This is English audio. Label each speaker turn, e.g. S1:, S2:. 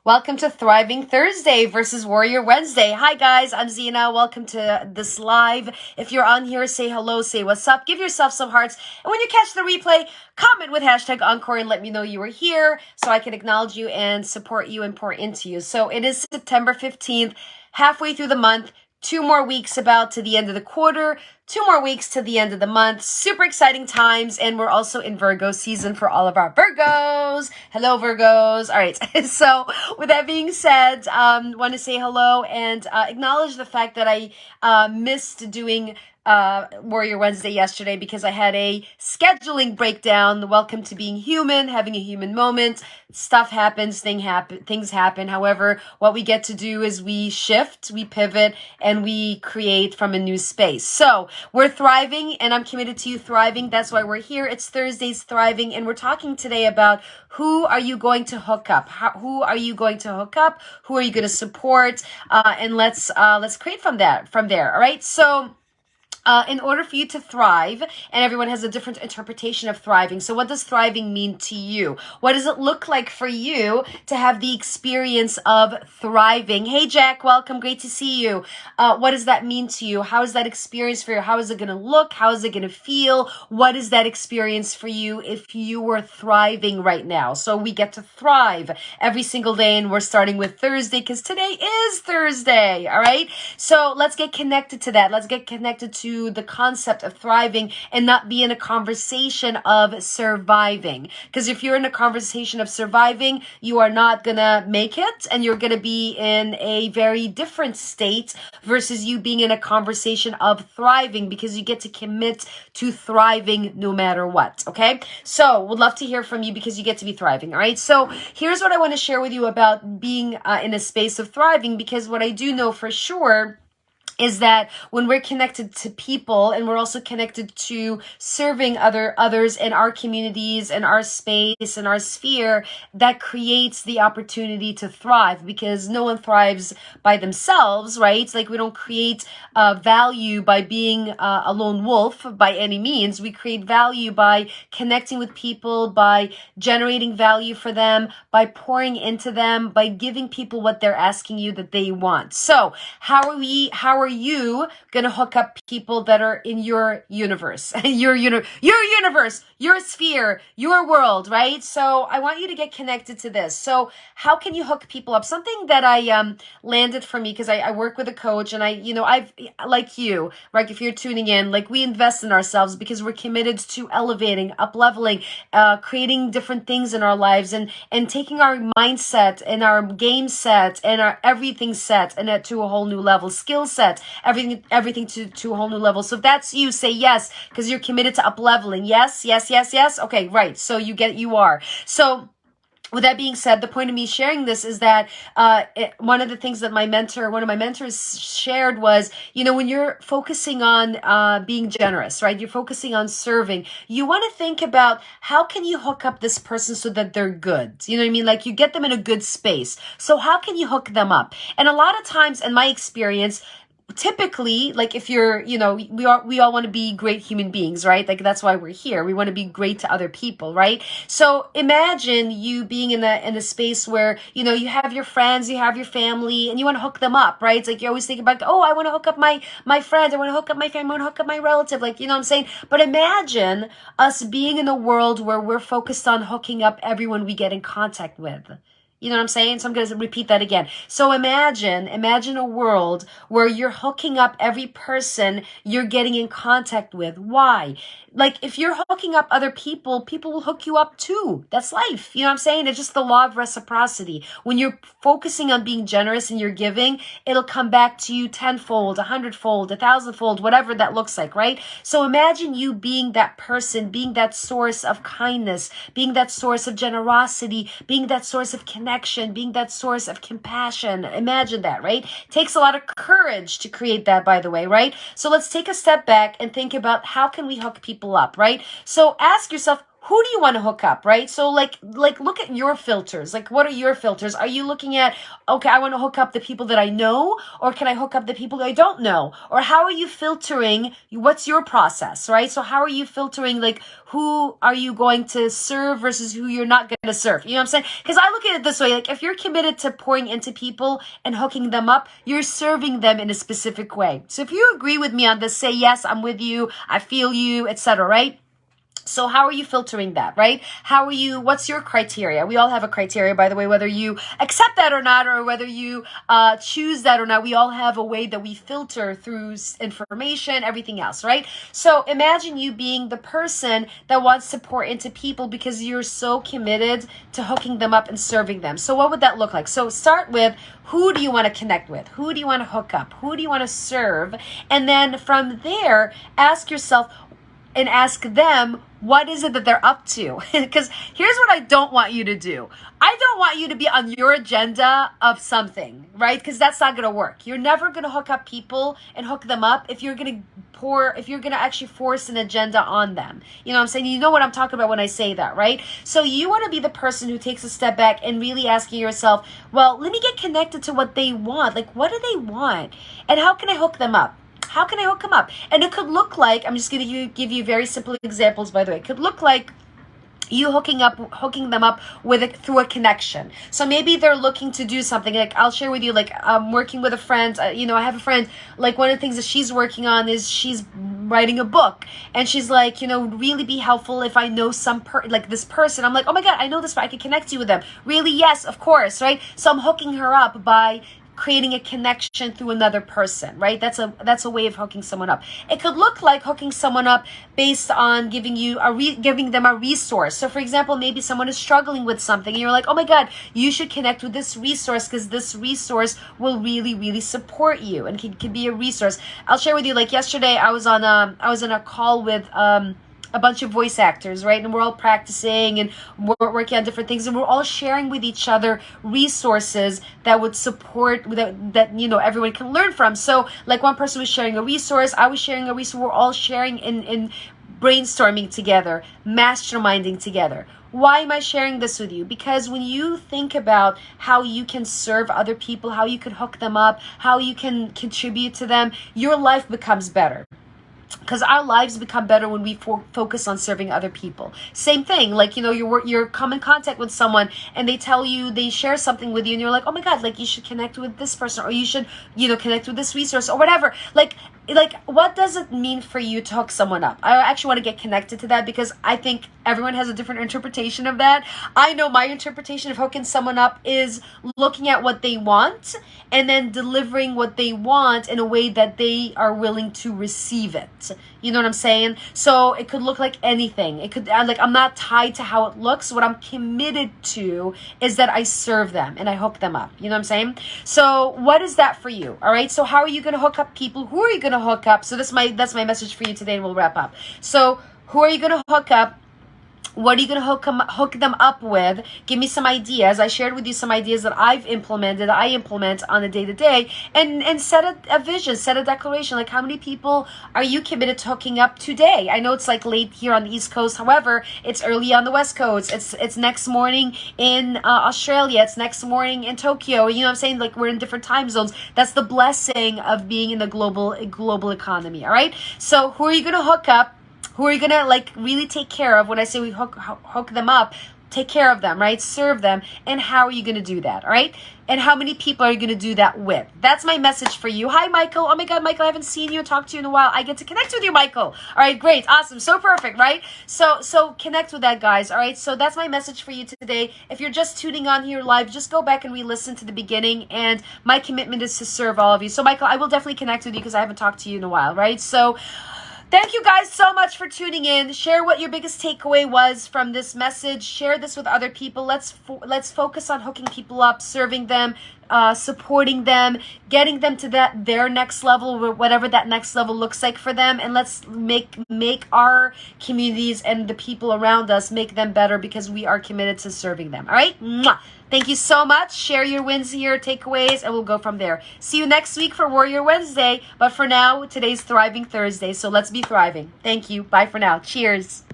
S1: Welcome to Thriving Thursday versus Warrior Wednesday. Hi guys, I'm Zena. Welcome to this live. If you're on here, say hello, say what's up, give yourself some hearts. And when you catch the replay, comment with hashtag Encore and let me know you were here so I can acknowledge you and support you and pour into you. So it is September 15th, halfway through the month. 2 more weeks about to the end of the quarter, 2 more weeks to the end of the month. Super exciting times. And we're also in Virgo season for all of our Virgos. Hello, Virgos. All right. So with that being said, want to say hello and acknowledge the fact that I missed doing Warrior Wednesday yesterday because I had a scheduling breakdown. Welcome to being human, having a human moment. Stuff happens, things happen. However, what we get to do is we shift, we pivot, and we create from a new space. So we're thriving, and I'm committed to you thriving. That's why we're here. It's Thursday's Thriving, and we're talking today about who are you going to hook up? Who are you going to hook up? Who are you going to support? And let's create from there. All right. So in order for you to thrive, and everyone has a different interpretation of thriving. So what does thriving mean to you? What does it look like for you to have the experience of thriving? Hey, Jack, welcome. Great to see you. What does that mean to you? How is that experience for you? How is it going to look? How is it going to feel? What is that experience for you if you were thriving right now? So we get to thrive every single day, and we're starting with Thursday because today is Thursday. All right. So let's get connected to that. Let's get connected to the concept of thriving and not be in a conversation of surviving. Because if you're in a conversation of surviving, you are not gonna make it, and you're gonna be in a very different state versus you being in a conversation of thriving, because you get to commit to thriving no matter what. Okay, so would love to hear from you because you get to be thriving. All right, so here's what I want to share with you about being in a space of thriving, because what I do know for sure is that when we're connected to people, and we're also connected to serving others in our communities and our space and our sphere, that creates the opportunity to thrive, because no one thrives by themselves, right? It's like we don't create value by being a lone wolf by any means. We create value by connecting with people, by generating value for them, by pouring into them, by giving people what they're asking you that they want. So how are you going to hook up people that are in your universe, your universe, your sphere, your world, right? So I want you to get connected to this. So how can you hook people up? Something that I landed for me, because I work with a coach, and I've, like you, right? If you're tuning in, like, we invest in ourselves because we're committed to elevating, up leveling, creating different things in our lives, and taking our mindset and our game set and our everything set and to a whole new level, skill set, everything to a whole new level. So if that's you, say yes, because you're committed to up leveling. Yes. Okay, right. So you are. So with that being said, the point of me sharing this is that one of the things that one of my mentors shared was, when you're focusing on being generous, right? You're focusing on serving. You want to think about how can you hook up this person so that they're good. You know what I mean? Like, you get them in a good space. So how can you hook them up? And a lot of times, in my experience, typically, like, if you're, we all want to be great human beings, right? Like, that's why we're here. We want to be great to other people, right? So imagine you being in a space where, you have your friends, you have your family, and you want to hook them up, right? It's like, you always think about, oh, I want to hook up my friends. I want to hook up my family. I want to hook up my relative. Like, you know what I'm saying? But imagine us being in a world where we're focused on hooking up everyone we get in contact with. You know what I'm saying? So I'm going to repeat that again. So imagine a world where you're hooking up every person you're getting in contact with. Why? Like, if you're hooking up other people, people will hook you up too. That's life. You know what I'm saying? It's just the law of reciprocity. When you're focusing on being generous and you're giving, it'll come back to you tenfold, 100-fold, 1,000-fold, whatever that looks like, right? So imagine you being that person, being that source of kindness, being that source of generosity, being that source of connection, being that source of compassion. Imagine that, right? It takes a lot of courage to create that, by the way, right? So let's take a step back and think about how can we hook people up, right? So ask yourself, who do you want to hook up, right? So like look at your filters. Like, what are your filters? Are you looking at, okay, I want to hook up the people that I know, or can I hook up the people that I don't know? Or how are you filtering? What's your process, right? So how are you filtering, like, who are you going to serve versus who you're not going to serve? You know what I'm saying? Because I look at it this way, like, if you're committed to pouring into people and hooking them up, you're serving them in a specific way. So if you agree with me on this, say, yes, I'm with you, I feel you, etc., right? So how are you filtering that, right? What's your criteria? We all have a criteria, by the way, whether you accept that or not, or whether you choose that or not. We all have a way that we filter through information, everything else, right? So imagine you being the person that wants to pour into people because you're so committed to hooking them up and serving them. So what would that look like? So start with, who do you want to connect with? Who do you want to hook up? Who do you want to serve? And then from there, ask yourself, and ask them, what is it that they're up to? Because here's what I don't want you to do. I don't want you to be on your agenda of something, right? Because that's not going to work. You're never going to hook up people and hook them up if you're going to actually force an agenda on them. You know what I'm saying? You know what I'm talking about when I say that, right? So you want to be the person who takes a step back and really asking yourself, well, let me get connected to what they want. Like, what do they want? And how can I hook them up? How can I hook them up? And it could look like, I'm just going to give you very simple examples, by the way. It could look like you hooking them up through a connection. So maybe they're looking to do something. Like, I'll share with you, like, I'm working with a friend. I have a friend, like, one of the things that she's working on is she's writing a book, and she's like, really be helpful if I know like this person. I'm like, oh my God, I know this, I can connect you with them. Really? Yes, of course, right? So I'm hooking her up by creating a connection through another person, right? That's a way of hooking someone up. It could look like hooking someone up based on giving them a resource. So for example, maybe someone is struggling with something and you're like, oh my God, you should connect with this resource because this resource will really, really support you and can be a resource. I'll share with you, like yesterday I was on a call with a bunch of voice actors, right? And we're all practicing and we're working on different things, and we're all sharing with each other resources that would support that everyone can learn from. So like, one person was sharing a resource, I was sharing a resource, we're all sharing in brainstorming together, masterminding together. Why am I sharing this with you? Because when you think about how you can serve other people, how you can hook them up, how you can contribute to them, your life becomes better. Because our lives become better when we focus on serving other people. Same thing, like, you're come in contact with someone and they share something with you and you're like, oh my God, like, you should connect with this person, or you should, connect with this resource or whatever. Like, what does it mean for you to hook someone up? I actually want to get connected to that because I think everyone has a different interpretation of that. I know my interpretation of hooking someone up is looking at what they want and then delivering what they want in a way that they are willing to receive it. You know what I'm saying? So it could look like anything. It could, I'm not tied to how it looks. What I'm committed to is that I serve them and I hook them up. You know what I'm saying? So what is that for you? All right. So how are you going to hook up people? Who are you going to hook up? So that's my message for you today, and we'll wrap up. So who are you going to hook up? What are you going to hook them up with? Give me some ideas. I shared with you some ideas that I implement on a day-to-day, and set a vision, set a declaration. Like, how many people are you committed to hooking up today? I know it's like late here on the East Coast. However, it's early on the West Coast. It's next morning in Australia. It's next morning in Tokyo. You know what I'm saying? Like, we're in different time zones. That's the blessing of being in the global economy. All right. So who are you going to hook up? Who are you going to, like, really take care of? When I say we hook them up, take care of them, right? Serve them. And how are you going to do that, all right? And how many people are you going to do that with? That's my message for you. Hi, Michael. Oh my God, Michael, I haven't seen you and talked to you in a while. I get to connect with you, Michael. All right, great. Awesome. So perfect, right? So connect with that, guys. All right. So that's my message for you today. If you're just tuning on here live, just go back and re-listen to the beginning. And my commitment is to serve all of you. So, Michael, I will definitely connect with you because I haven't talked to you in a while, right? So thank you guys so much for tuning in. Share what your biggest takeaway was from this message. Share this with other people. Let's focus on hooking people up, serving them, supporting them, getting them to their next level, whatever that next level looks like for them. And let's make our communities and the people around us, make them better because we are committed to serving them. All right? Mwah! Thank you so much. Share your wins here, takeaways, and we'll go from there. See you next week for Warrior Wednesday. But for now, today's Thriving Thursday. So let's be thriving. Thank you. Bye for now. Cheers.